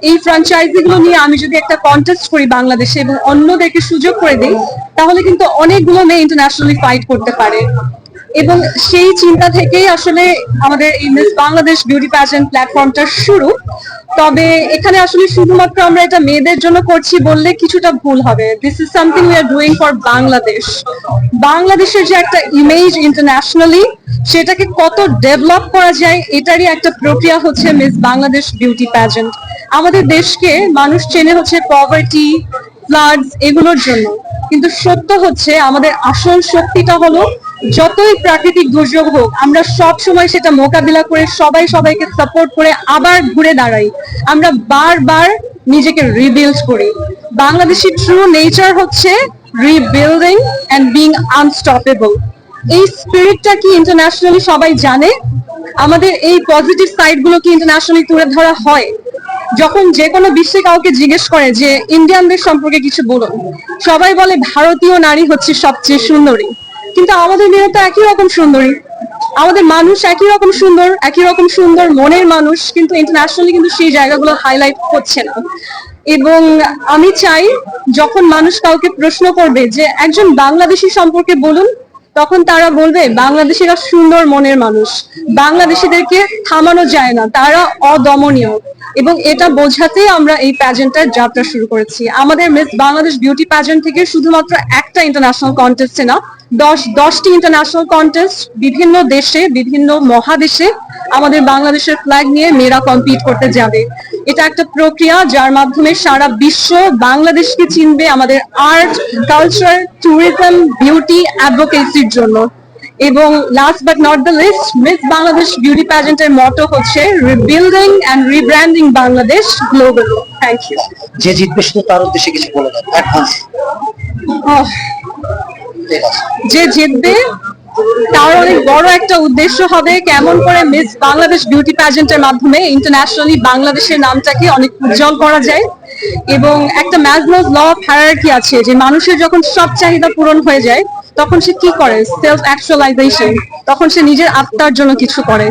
এই ফ্র্যাঞ্চাইজি গুলো নিয়ে আমি যদি একটা কন্টেস্ট করি বাংলাদেশে এবং অন্যদেরকে সুযোগ করে দিই, তাহলে কিন্তু অনেকগুলো মেয়ে ইন্টারন্যাশনালি ফাইট করতে পারে। এবং সেই চিন্তা থেকেই আসলে আমাদের এই মিস বাংলাদেশ বিউটি প্যাজেন্ট প্ল্যাটফর্মটা শুরু। তবে এখানে আসলে শুধুমাত্র আমরা এটা মেয়েদের জন্য করছি বললে কিছুটা ভুল হবে। This is something we are doing for Bangladesh. বাংলাদেশের যে একটা ইমেজ ইন্টারন্যাশনালি, সেটাকে কত ডেভেলপ করা যায় এটারই একটা প্রক্রিয়া হচ্ছে মিস বাংলাদেশ বিউটি প্যাজেন্ট। আমাদের দেশকে মানুষ চেনে হচ্ছে পভার্টি, ফ্লাডস এগুলোর জন্য, কিন্তু সত্য হচ্ছে আমাদের আসল শক্তিটা হলো যতই প্রাকৃতিক দুর্যোগ হোক আমরা সব সময় সেটা মোকাবিলা করে সবাই সবাইকে সাপোর্ট করে আবার ঘুরে দাঁড়াই। আমরা বারবার নিজেকে রিবিল্ড করি। বাংলাদেশি ট্রু নেচার হচ্ছে রিবিল্ডিং এন্ড বিং আনস্টপেবল। এই স্পিরিটটা কি ইন্টারন্যাশনালি সবাই জানে? আমাদের এই পজিটিভ সাইড গুলো কি ইন্টারন্যাশনালি তুলে ধরা হয়? যখন যে কোনো বিশ্বে কাউকে জিজ্ঞেস করে যে ইন্ডিয়ানদের সম্পর্কে কিছু বলুন, সবাই বলে ভারতীয় নারী হচ্ছে সবচেয়ে সুন্দরী। কিন্তু আমাদের মেয়ে তো একই রকম সুন্দরী, আমাদের মানুষ একই রকম সুন্দর, একই রকম সুন্দর মনের মানুষ, কিন্তু ইন্টারন্যাশনালি কিন্তু সেই জায়গাগুলো হাইলাইট হচ্ছে না। এবং আমি চাই যখন মানুষ কাউকে প্রশ্ন করবে যে একজন বাংলাদেশী সম্পর্কে বলুন, তখন তারা বলবে বাংলাদেশিরা সুন্দর মনের মানুষ, বাংলাদেশিদেরকে থামানো যায় না, তারা অদমনীয়। এবং এটা বোঝাতেই আমরা এই প্যাজেন্টটার যাত্রা শুরু করেছি। আমাদের মিস বাংলাদেশ বিউটি প্যাজেন্ট থেকে শুধুমাত্র একটা ইন্টারন্যাশনাল কন্টেস্টে না, 10টি ইন্টারন্যাশনাল কন্টেস্ট বিভিন্ন দেশে, বিভিন্ন মহাদেশে আমাদের বাংলাদেশের ফ্ল্যাগ নিয়ে মেয়েরা কম্পিট করতে যাবে। এটা একটা প্রক্রিয়া যার মাধ্যমে সারা বিশ্ব বাংলাদেশকে চিনবে আমাদের আর্ট, কালচার, ট্যুরিজম, বিউটি, অ্যাডভোকেসির জন্য। এবং last but not the least, miss Bangladesh beauty প্যাজেন্টের মটো হচ্ছে rebuilding and rebranding Bangladesh globally. Thank you. যে জিতবে শুধু তার উদ্দেশ্যে কিছু বলে দেন অ্যাডভান্স। যে জিতবে তার অনেক বড় একটা উদ্দেশ্য হবে কেমন করে মিস বাংলাদেশ বিউটি প্যাজেন্টের মাধ্যমে ইন্টারন্যাশনালি বাংলাদেশের নামটাকে অনেক উজ্জ্বল করা যায়। এবং একটা ম্যাজলোস ল অফ হায়ারার্কি আছে যে মানুষের যখন সব চাহিদা পূরণ হয়ে যায় তখন সে কি করে? Self actualisation. তখন সে নিজের আত্মার জন্য কিছু করে।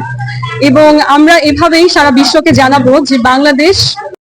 এবং আমরা এভাবেই সারা বিশ্বকে জানাবো যে বাংলাদেশ